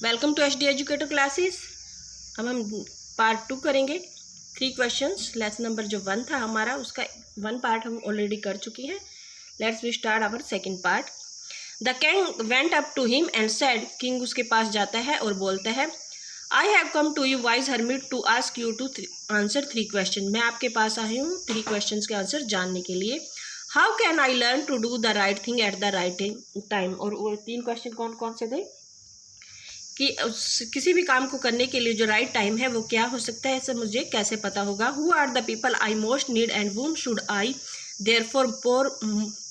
Welcome to HD educator classes. अब हम part 2 करेंगे। 3 क्वेश्चंस। लेसन नंबर जो 1 था हमारा, उसका 1 पार्ट हम ऑलरेडी कर चुके हैं। Let's we start our second part. The king went up to him and said, king उसके पास जाता है और बोलता है, I have come to you wise hermit to ask you to answer 3 question. मैं आपके पास आई हूँ 3 क्वेश्चन के आंसर जानने के लिए। How can I learn to do the right thing at the right time. और वो 3 क्वेश्चन कौन कौन से थे कि किसी भी काम को करने के लिए जो राइट टाइम है वो क्या हो सकता है, ऐसा मुझे कैसे पता होगा। Who are the people I most need and whom should I therefore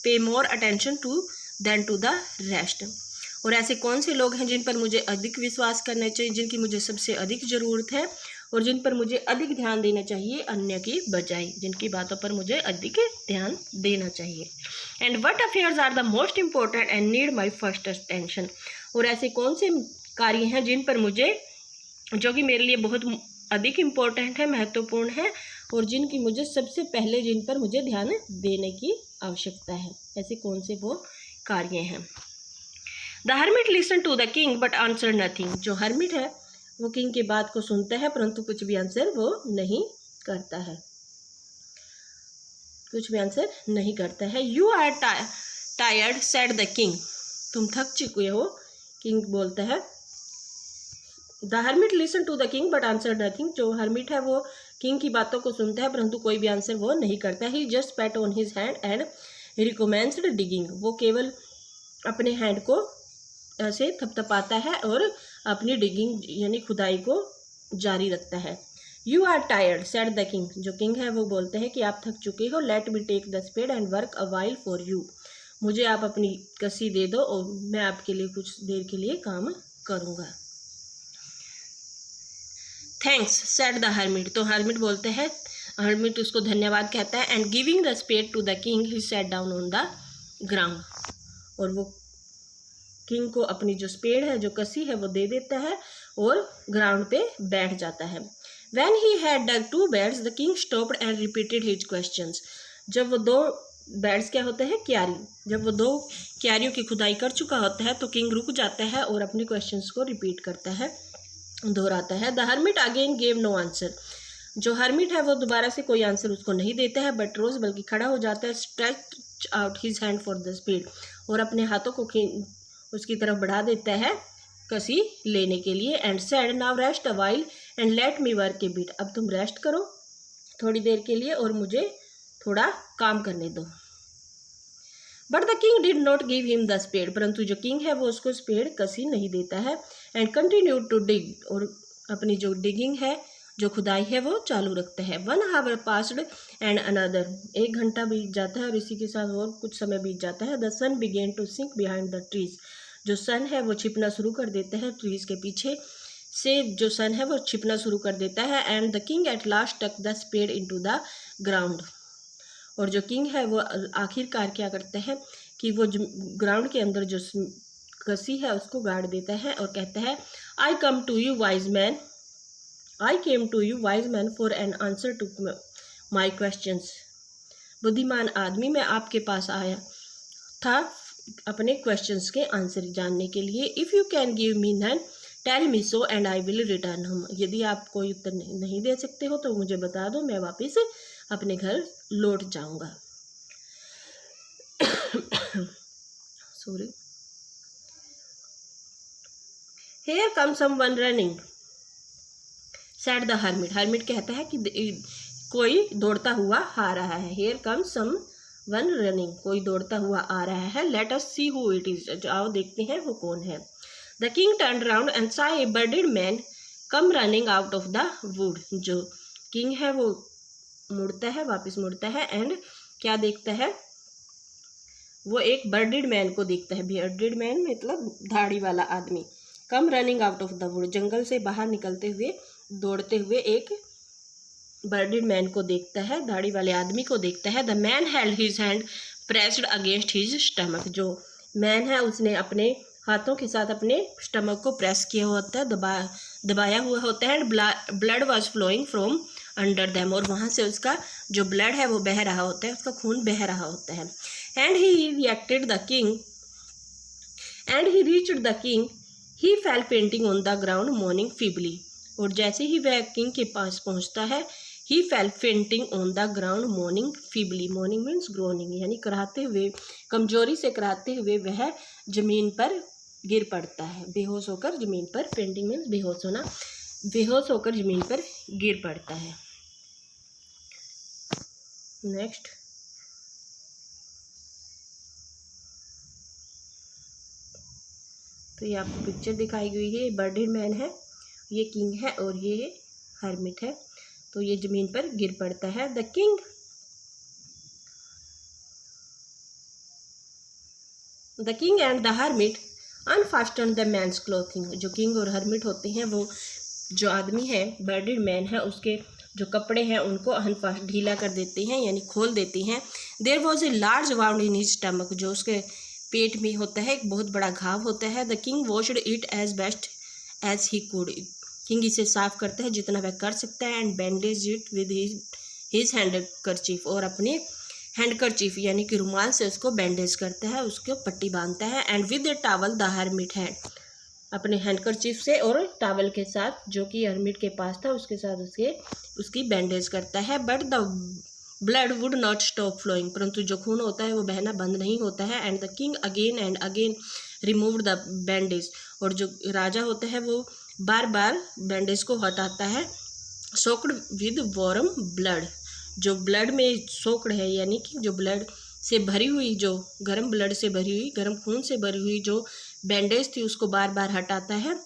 pay more attention to than to the rest. और ऐसे कौन से लोग हैं जिन पर मुझे अधिक विश्वास करना चाहिए, जिनकी मुझे सबसे अधिक ज़रूरत है और जिन पर मुझे अधिक ध्यान देना चाहिए अन्य की बजाय, जिनकी बातों पर मुझे अधिक ध्यान देना चाहिए। And what affairs are the most important and need my first attention. और ऐसे कौन से कार्य हैं जिन पर मुझे, जो कि मेरे लिए बहुत अधिक इम्पोर्टेंट है, महत्वपूर्ण है, और जिनकी मुझे सबसे पहले, जिन पर मुझे ध्यान देने की आवश्यकता है, ऐसे कौन से वो कार्य हैं। The hermit listen to the king but answer nothing. जो हर्मिट है वो किंग की बात को सुनता है परंतु कुछ भी आंसर वो नहीं करता है, कुछ भी आंसर नहीं करता है। You are tired said the king. तुम थक चुके हो, किंग बोलता है। The hermit listen to the king but answer nothing. जो हर्मिट है वो किंग की बातों को सुनता है परंतु कोई भी आंसर वो नहीं करता। He just pat on his hand and recommenced digging. वो केवल अपने हैंड को ऐसे थपथपाता है और अपनी डिगिंग यानी खुदाई को जारी रखता है। You are tired said the king. जो किंग है वो बोलते हैं कि आप थक चुके हो। Let me take the spade and work a while for you. मुझे आप अपनी कसी दे दो और मैं आपके लिए कुछ देर के लिए काम करूँगा। Thanks said the hermit. तो हर्मिट बोलते हैं, हर्मिट उसको धन्यवाद कहता है। And giving the spade to the king he sat down on the ground. और वो किंग को अपनी जो स्पेड है, जो कसी है, वो दे देता है और ग्राउंड पे बैठ जाता है। When he had dug 2 beds the king stopped and repeated his questions. जब वो 2 बेड्स क्या होते हैं, क्यारी, जब वो 2 क्यारियों की खुदाई कर चुका होता है तो किंग रुक जाता है और अपने क्वेश्चंस को रिपीट करता है, दोहराता है। The hermit again gave no answer. जो हर्मिट है वो दोबारा से कोई आंसर उसको नहीं देता है, बट रोज बल्कि खड़ा हो जाता है। Stretch out his hand for the speed. और अपने हाथों को उसकी तरफ बढ़ा देता है कसी लेने के लिए। And said now rest a while and let me work A bit. अब तुम रेस्ट करो थोड़ी देर के लिए और मुझे थोड़ा काम करने दो। But the king did not give him the spade. परंतु जो किंग है वो उसको स्पेड कसी नहीं देता है। And continue to dig. और अपनी जो डिगिंग है, जो खुदाई है, वो चालू रखता है। 1 hour पास्ड एंड अनदर। 1 घंटा बीत जाता है और इसी के साथ और कुछ समय बीत जाता है। The sun began to sink behind the trees. जो सन है वो छिपना शुरू कर देता है, ट्रीज के पीछे से जो सन है वो छिपना शुरू कर देता है। And the king at last tuck the spade into the ground. और जो किंग है वो आखिरकार क्या करता है कि वो ग्राउंड के अंदर जो कसी है उसको गाड़ देता है और कहता है, I come to you wise man, I came to you wise man for an answer to my questions. बुद्धिमान आदमी, मैं आपके पास आया था अपने क्वेश्चंस के आंसर जानने के लिए। If you can give me none tell me so and I will return home. यदि आप कोई उत्तर नहीं दे सकते हो तो मुझे बता दो, मैं वापस अपने घर लौट जाऊंगा। Sorry. Here comes someone running said the hermit। Hermit कहता है कि कोई दौड़ता हुआ आ रहा है। Here comes someone running। कोई दौड़ता हुआ आ रहा है। Let us see who it is। आओ देखते हैं वो कौन है। The king turned round and saw a bearded man come running out of the wood। जो किंग है वो मुड़ता है, वापस मुड़ता है, एंड क्या देखता है, वो एक बर्डेड मैन को देखता है। बर्डेड मैन मतलब दाढ़ी वाला आदमी। Come running out of the wood. जंगल से बाहर निकलते हुए, दौड़ते हुए एक बर्डेड मैन को देखता है, दाढ़ी वाले आदमी को देखता है। The man held his hand pressed against his stomach. जो मैन है उसने अपने हाथों के साथ अपने स्टमक को प्रेस किया होता है, दबाया हुआ होता है। And blood was flowing from under them. और वहाँ से उसका जो ब्लड है वो बह रहा होता है, उसका खून बह रहा होता है। And he reached the king and he reached the king he fell fainting on the ground moaning feebly, और जैसे ही वह किंग के पास पहुंचता है, he fell fainting on the ground moaning feebly, moaning means groaning, यानी कराहते हुए, कमजोरी से कराहते हुए वह जमीन पर गिर पड़ता है, बेहोश होकर जमीन पर, फेंटिंग मीन्स बेहोश होना, बेहोश होकर जमीन पर गिर पड़ता है। नेक्स्ट, तो ये आपको पिक्चर दिखाई गई है, बर्डेड मैन है, ये किंग है और ये हर्मिट है। तो ये जमीन पर गिर पड़ता है। The king and the hermit unfasten the man's clothing, जो किंग और हर्मिट होते हैं वो जो आदमी है, बर्डेड मैन है, उसके जो कपड़े हैं उनको अनफास्ट ढीला कर देते हैं, यानी खोल देते हैं। There was a large wound in his stomach, जो उसके पेट में होता है एक बहुत बड़ा घाव होता है। The king washed it as best as he could, king इसे साफ करता है जितना वह कर सकता है। And bandage it with his handkerchief, और अपने हैंडकरचीफ यानी कि रुमाल से उसको बैंडेज करता है, उसको पट्टी बांधता है। And with the towel the hermit had, अपने हैंडकरचीफ से और टावल के साथ जो कि हर्मिट के पास था उसके साथ उसकी बैंडेज करता है। But the blood would not stop flowing, परंतु जो खून होता है वो बहना बंद नहीं होता है। And the king again and again removed the bandage, और जो राजा होता है वो बार बार बैंडेज को हटाता है। सोक्ड विद वार्म ब्लड, जो ब्लड में सोक्ड है यानी कि जो ब्लड से भरी हुई, जो गर्म ब्लड से भरी हुई, गर्म खून से भरी हुई जो बैंडेज थी उसको बार बार हटाता है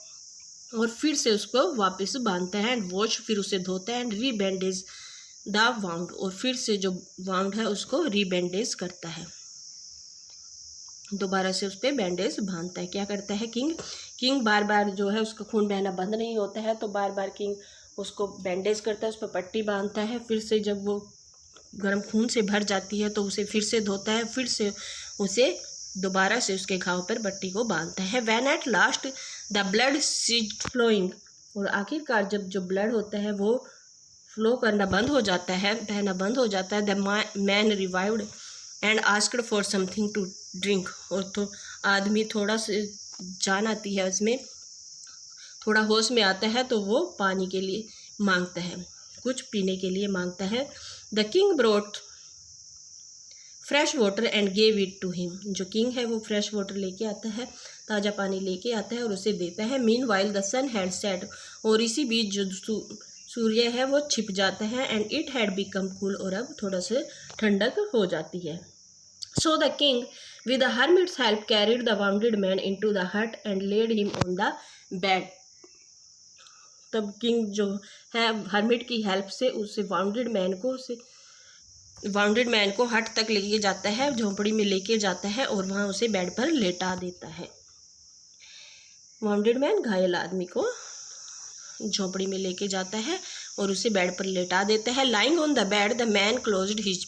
और फिर से उसको वापस बांधता है। एंड वॉश, फिर उसे धोता है। And re bandage the wound, और फिर से जो वाउंड है उसको रीबैंडेज करता है, दोबारा से उस पर बैंडेज बांधता है। क्या करता है किंग बार बार जो है उसका खून बहना बंद नहीं होता है तो बार बार किंग उसको बैंडेज करता है, उस पर पट्टी बांधता है। फिर से जब वो गर्म खून से भर जाती है तो उसे फिर से धोता है, फिर से उसे दोबारा से उसके घाव पर पट्टी को बांधता है। When at last the blood ceased flowing, और आखिरकार जब जो ब्लड होता है वो फ्लो करना बंद हो जाता है, बहना बंद हो जाता है। The man revived and asked for something to drink, और तो आदमी थोड़ा से जान आती है, उसमें थोड़ा होश में आता है तो वो पानी के लिए मांगता है, कुछ पीने के लिए मांगता है। The king brought fresh water and gave it to him, जो किंग है वो फ्रेश वाटर लेके आता है, ताज़ा पानी लेके आता है और उसे देता है। Meanwhile the sun had set, और इसी बीच जो सूर्य है वो छिप जाता है। And it had become cool, और अब थोड़ा से ठंडक हो जाती है। So the king with the hermit's help carried the wounded man into the hut and laid him on the bed, तब किंग जो है हर्मिट की हेल्प से उसे वाउंडेड मैन को हट तक लेके जाता है, झोंपड़ी में लेके जाता है और वहाँ उसे बेड पर लेटा देता है। वाउंडेड मैन घायल आदमी को झोंपड़ी में लेके जाता है और उसे बेड पर लेटा देता है। Lying on the bed the man closed his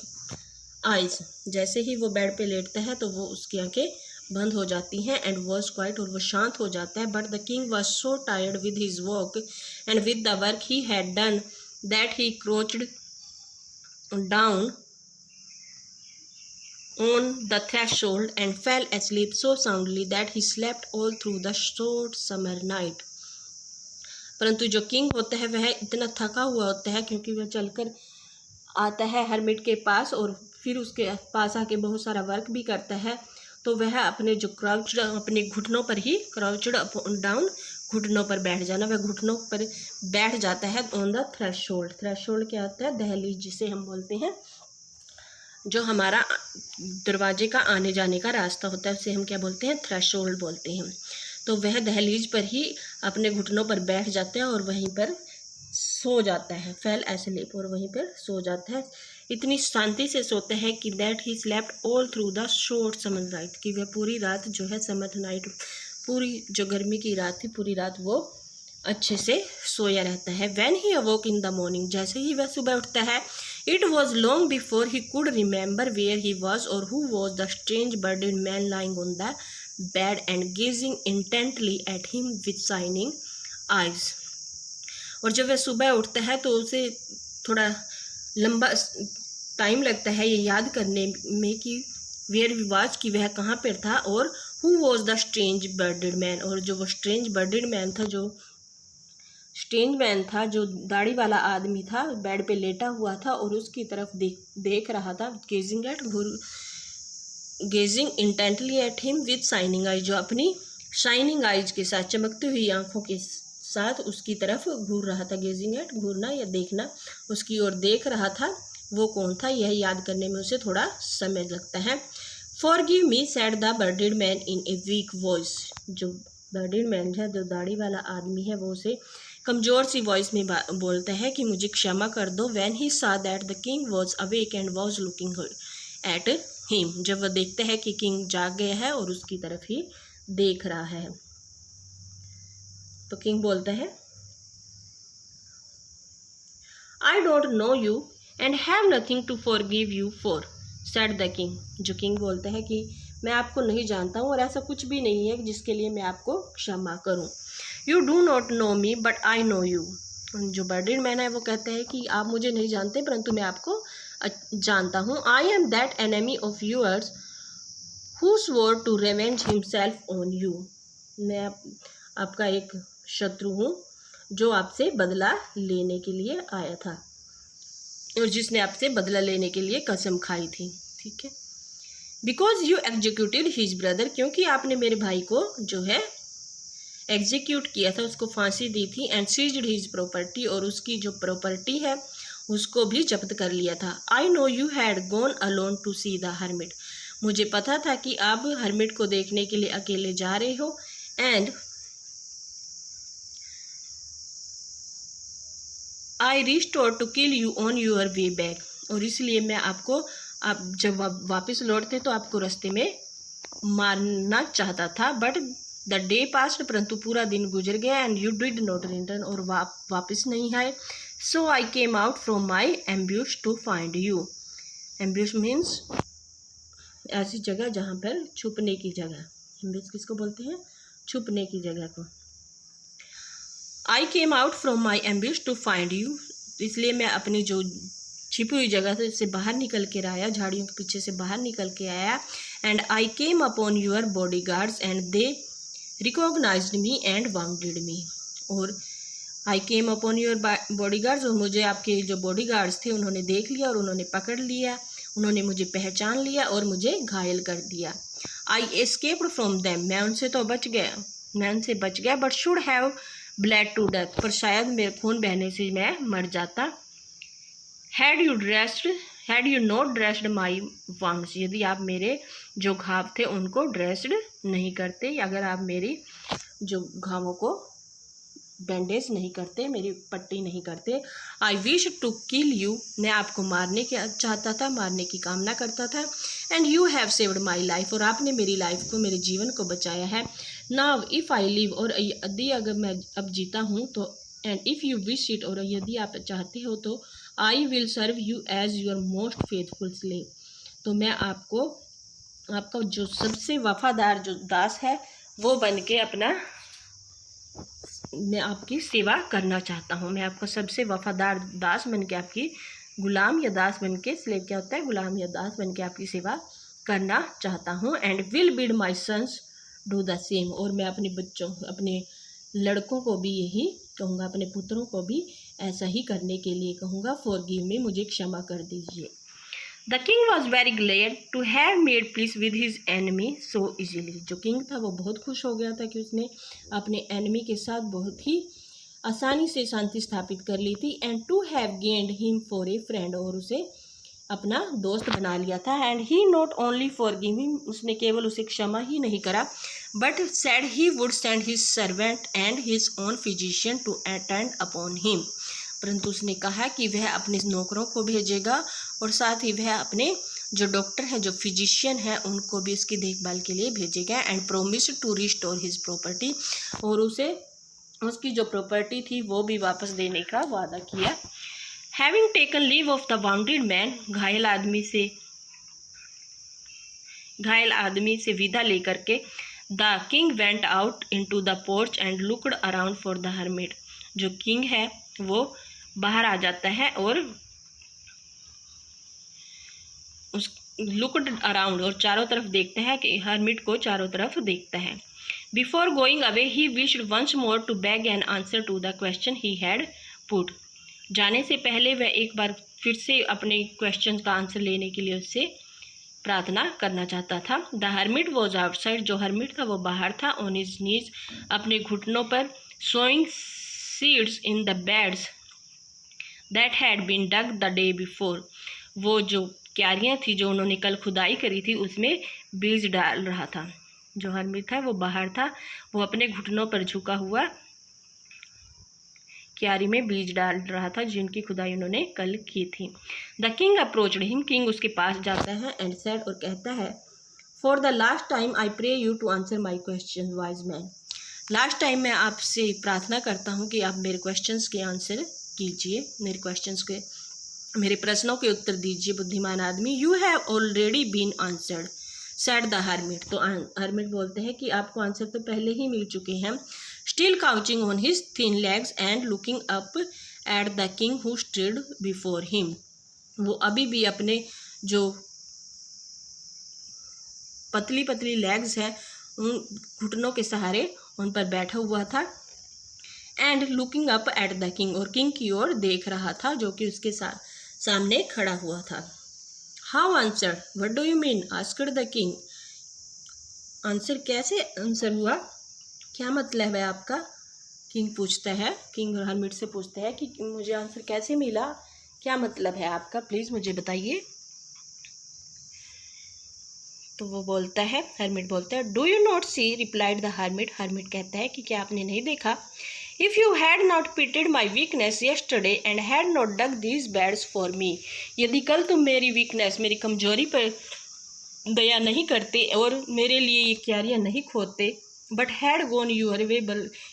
eyes, जैसे ही वो बेड पे लेटता है तो वो उसकी आंखें बंद हो जाती हैं। एंड वॉज क्वाइट, और वो शांत हो जाता है। But the king was so tired with his walk and with the work he had done that he crouched down on the threshold and fell asleep so soundly that he slept all through the short summer night. परंतु जो king होता है वह इतना थका हुआ होता है क्योंकि वह चलकर आता है हर्मिट के पास और फिर उसके पास आके बहुत सारा वर्क भी करता है, तो वह अपने जो क्राउच्ड, अपने घुटनों पर ही, क्राउच्ड डाउन, घुटनों पर बैठ जाना, वह घुटनों पर बैठ जाता है ऑन द थ्रेशोल्ड। थ्रेशोल्ड क्या होता है? दहलीज जिसे हम बोलते हैं, जो हमारा दरवाजे का आने जाने का रास्ता होता है उसे हम क्या बोलते हैं? थ्रेशोल्ड बोलते हैं। तो वह दहलीज पर ही अपने घुटनों पर बैठ जाता है और वहीं पर सो जाता है, फेल एस्लीप, और वहीं पर सो जाता है। इतनी शांति से सोता है कि that he slept all through the short summer night, कि वह पूरी रात जो है समर नाइट, पूरी जो गर्मी की रात थी पूरी रात वो अच्छे से सोया रहता है। When he awoke in the morning, जैसे ही वह सुबह उठता है, it was long before he could remember where he was और who was the strange bearded man lying on the bed and gazing intently at him with shining eyes. और जब वह सुबह उठता है तो उसे थोड़ा लंबा टाइम लगता है ये याद करने में कि वेयर ही वॉज, कि वह कहाँ पर था, और who was the strange bearded man, और जो वो स्ट्रेंज बर्डेड मैन था, जो स्ट्रेंज मैन था, जो दाढ़ी वाला आदमी था, बेड पे लेटा हुआ था और उसकी तरफ देख रहा था, gazing intently at him with shining eyes, जो अपनी शाइनिंग आइज के साथ, चमकती हुई आंखों के साथ उसकी तरफ घूर रहा था। गेजिंग एट, घूरना या देखना, उसकी ओर देख रहा था। वो कौन था, यह याद करने में उसे थोड़ा समय लगता है। Forgive me said the budded man in a week voice, जो बर्डेड मैन है, जो दाढ़ी वाला आदमी है, वो उसे कमज़ोर सी वॉइस में बोलता है कि मुझे क्षमा कर दो। व्हेन ही सा that the king was awake and was looking at him, जब वह देखता है कि किंग जाग गया है और उसकी तरफ ही देख रहा है, तो किंग बोलता है I don't know you and have nothing to forgive you for, said the king, जो किंग बोलता है कि मैं आपको नहीं जानता हूँ और ऐसा कुछ भी नहीं है जिसके लिए मैं आपको क्षमा करूँ। You do not know me but I know you, जो बर्डेड मैन है वो कहते हैं कि आप मुझे नहीं जानते परंतु मैं आपको जानता हूँ। I am that enemy of yours who swore to revenge himself on you, मैं आपका एक शत्रु हूँ जो आपसे बदला लेने के लिए आया था और जिसने आपसे बदला लेने के लिए कसम खाई थी। ठीक है, because you executed his brother, क्योंकि आपने मेरे भाई को जो है एग्जीक्यूट किया था, उसको फांसी दी थी। एंड सीज्ड हिज प्रॉपर्टी, और उसकी जो प्रॉपर्टी है उसको भी जब्त कर लिया था। I know you had gone alone to see the hermit, मुझे पता था कि आप हर्मिट को देखने के लिए अकेले जा रहे हो। And I restore to kill you on your way back, और इसलिए मैं आपको, आप जब वापस लौटते तो आपको रास्ते में मारना चाहता था। बट द डे पास्ट, परंतु पूरा दिन गुजर गया। And you did not return, और वापस नहीं आए। So I came out from my ambush to find you, ambush means ऐसी जगह जहाँ पर छुपने की जगह, एम्ब्यूश किसको बोलते हैं, छुपने की जगह को। I came out from my ambush to find you, इसलिए मैं अपनी जो छिपी हुई जगह से बाहर निकल के आया, झाड़ियों के पीछे से बाहर निकल के आया। And I came upon your body guards and they recognised me and wounded me, और I came upon your body guards, और मुझे आपके जो बॉडी गार्ड्स थे उन्होंने देख लिया और उन्होंने पकड़ लिया, उन्होंने मुझे पहचान लिया और मुझे घायल कर दिया। आई एस्केप्ड फ्रॉम देम, मैं उनसे तो बच गया, मैं उनसे बच गया। But should have blood to death, पर शायद मेरे खून बहने से मैं मर जाता। Had you not dressed my wounds, यदि आप मेरे जो घाव थे उनको ड्रेस्ड नहीं करते, अगर आप मेरी जो घावों को बैंडेज नहीं करते, मेरी पट्टी नहीं करते। I wish to kill you, मैं आपको मारने के चाहता था, मारने की कामना करता था। And you have saved my life, और आपने मेरी लाइफ को, मेरे जीवन को बचाया है। नाउ इफ़ आई लिव, और यदि अगर मैं अब जीता हूँ तो, and if you wish it, और यदि आप चाहते हो तो, I will serve you as your most faithful slave, तो मैं आपको, आपका जो सबसे वफादार जो दास है वो बन के अपना, मैं आपकी सेवा करना चाहता हूँ। मैं आपका सबसे वफादार दास बन के, आपकी गुलाम या दास बन के, स्लेव क्या होता है, गुलाम या दास बन के आपकी सेवा करना चाहता हूँ। And will bid my sons do the same, और मैं अपने बच्चों, अपने लड़कों को भी यही कहूँगा, अपने पुत्रों को भी ऐसा ही करने के लिए कहूँगा। फॉरगिव मी, मुझे क्षमा कर दीजिए। The king was very glad to have made peace with his enemy so easily, जो किंग था वो बहुत खुश हो गया था कि उसने अपने एनिमी के साथ बहुत ही आसानी से शांति स्थापित कर ली थी। And to have gained him for a friend, और उसे अपना दोस्त बना लिया था। And he not only forgive him, उसने केवल उसे क्षमा ही नहीं करा, but said he would send his servant and his own physician to attend upon him, परंतु उसने कहा कि वह अपने नौकरों को भेजेगा और साथ ही वह अपने जो डॉक्टर हैं, जो फिजिशियन हैं, उनको भी इसकी देखभाल के लिए भेजेगा। And promise to restore his property, और उसे उसकी जो प्रॉपर्टी थी वो भी वापस देने का वादा किया। Having taken leave of the wounded man, घायल आदमी से विदा लेकर के, the king went out into the porch and looked around for the hermit, जो किंग है वो बाहर आ जाता है और लुकड अराउंड, और चारों तरफ देखता है कि हर्मिट को चारों तरफ देखता है। Before going away he wished once more to beg an answer to the question he had put. जाने से पहले वह एक बार फिर से अपने क्वेश्चन का आंसर लेने के लिए उससे प्रार्थना करना चाहता था। द हर्मिट वॉज आउटसाइड, जो हर्मिट था वो बाहर था। ऑन हिज नीज, अपने घुटनों पर। Sowing seeds in the beds that had been dug the day before, वो जो क्यारियाँ थी जो उन्होंने कल खुदाई करी थी उसमें बीज डाल रहा था। जो हर्मिट था वो बाहर था, वो अपने घुटनों पर झुका हुआ क्यारी में बीज डाल रहा था जिनकी खुदाई उन्होंने कल की थी। The king approached him, king उसके पास जाता है एंड सेड, और कहता है, for the last time I pray you to answer my question wise man. Last time मैं आपसे प्रार्थना करता हूँ कि आप मेरे क्वेश्चंस के आंसर कीजिए, मेरे प्रश्नों के उत्तर दीजिए बुद्धिमान आदमी। You have already been answered said the hermit, तो हर्मिट बोलते हैं कि आपको आंसर तो पहले ही मिल चुके हैं। Still crouching on his thin legs and looking up at the king who stood before him, वो अभी भी अपने जो पतली पतली लेग्स हैं उन घुटनों के सहारे उन पर बैठा हुआ था। And looking up at the king, और किंग की ओर देख रहा था जो कि उसके सामने खड़ा हुआ था। How answer, what do you mean, asked the king. Answer कैसे आंसर हुआ, क्या मतलब है आपका, किंग पूछता है। किंग हर्मिट से पूछता है कि मुझे आंसर कैसे मिला, क्या मतलब है आपका, प्लीज़ मुझे बताइए। तो वो बोलता है, हर्मिट बोलता है, do you not see, replied the hermit. Hermit कहता है कि क्या आपने नहीं देखा, if you had not pitied my weakness yesterday and had not dug these beds for me, यदि कल तुम मेरी वीकनेस, मेरी कमजोरी पर दया नहीं करते और मेरे लिए ये क्यारियाँ नहीं खोदते, बट हैड गोन यूर वे,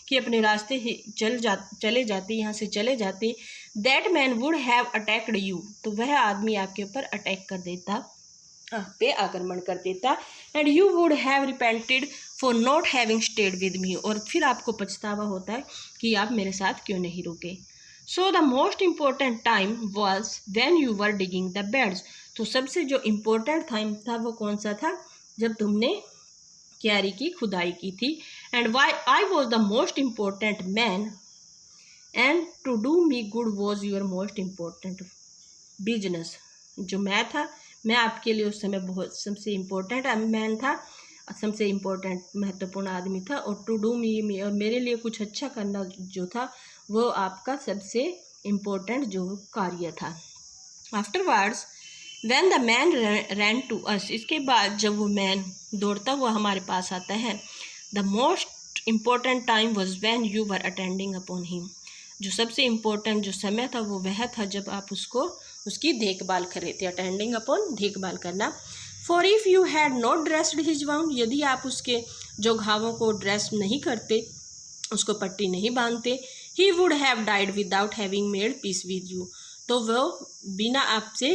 कि अपने रास्ते ही चले जाते, यहाँ से चले जाते, that man would have attacked you, तो वह आदमी आपके ऊपर अटैक कर देता, आप पे आक्रमण कर देता। And you would have repented for not having stayed with me, और फिर आपको पछतावा होता है कि आप मेरे साथ क्यों नहीं रुके। So the most important time was when you were digging the beds, तो सबसे जो इम्पोर्टेंट टाइम था वो कौन सा था, जब तुमने क्यारी की खुदाई की थी। And why I was the most important man and to do me good was your most important business, जो मैं था, मैं आपके लिए उस समय बहुत सबसे इम्पोर्टेंट मैन था, सबसे इम्पोर्टेंट महत्वपूर्ण आदमी था, और टू डू मी, और मेरे लिए कुछ अच्छा करना जो था वो आपका सबसे इम्पोर्टेंट जो कार्य था। Afterwards when the man ran to us, इसके बाद जब वो मैन दौड़ता हुआ हमारे पास आता है, the most important time was when you were attending upon him, जो सबसे इम्पोर्टेंट जो समय था वो वह था जब आप उसकी देखभाल कर रहे थे, अटेंडिंग अपॉन देखभाल करना। For if you had not dressed his wound, यदि आप उसके जो घावों को ड्रेस नहीं करते, उसको पट्टी नहीं बांधते, he would have died without having made peace with you, तो वो बिना आपसे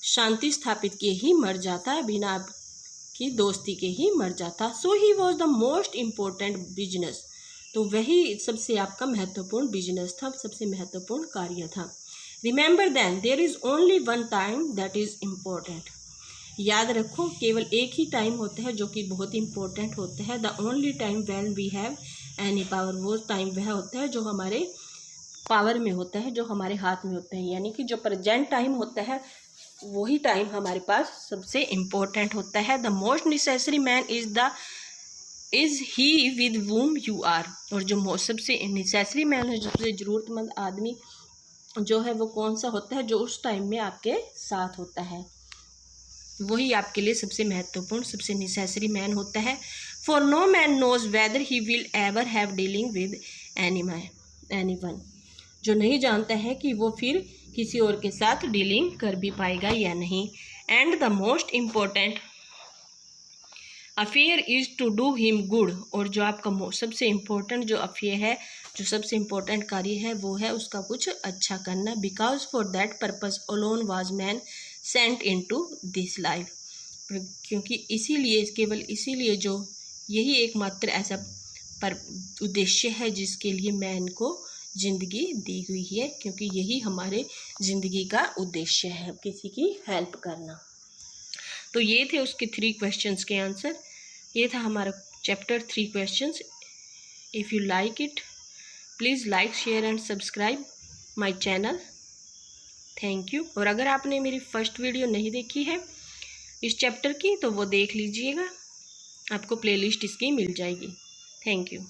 शांति स्थापित किए ही मर जाता, बिना आपकी दोस्ती के ही मर जाता। So he was the most important business, तो वही सबसे आपका महत्वपूर्ण बिजनेस था, सबसे महत्वपूर्ण कार्य था। Remember then there is only one time that is important, याद रखो केवल एक ही टाइम होता है जो कि बहुत इंपॉर्टेंट होता है। The only time when we have any power, वो टाइम वह होता है जो हमारे पावर में होता है, जो हमारे हाथ में होता है, यानी कि जो प्रेजेंट टाइम होता है वही टाइम हमारे पास सबसे इम्पोर्टेंट होता है। The most necessary man is he with whom you are, और जो सबसे नेसेसरी मैन है, सबसे ज़रूरतमंद आदमी जो है वो कौन सा होता है, जो उस टाइम में आपके साथ होता है, वही आपके लिए सबसे महत्वपूर्ण, सबसे नेसेसरी मैन होता है। For no man knows whether he will ever have dealing with anyone, जो नहीं जानता है कि वो फिर किसी और के साथ डीलिंग कर भी पाएगा या नहीं। And the most important affair is to do him good, और जो आपका सबसे इम्पोर्टेंट जो अफेयर है, जो सबसे इम्पोर्टेंट कार्य है वो है उसका कुछ अच्छा करना। Because for that purpose alone was man sent into this life, क्योंकि इसीलिए, केवल इसीलिए जो यही एकमात्र ऐसा उद्देश्य है जिसके लिए मैन को ज़िंदगी दी हुई है, क्योंकि यही हमारे ज़िंदगी का उद्देश्य है, किसी की हेल्प करना। तो ये थे उसके 3 क्वेश्चंस के आंसर। ये था हमारा chapter 3 questions. If you like it please like share and subscribe my channel. Thank you. और अगर आपने मेरी फर्स्ट वीडियो नहीं देखी है इस चैप्टर की तो वो देख लीजिएगा, आपको प्लेलिस्ट इसकी मिल जाएगी। Thank you.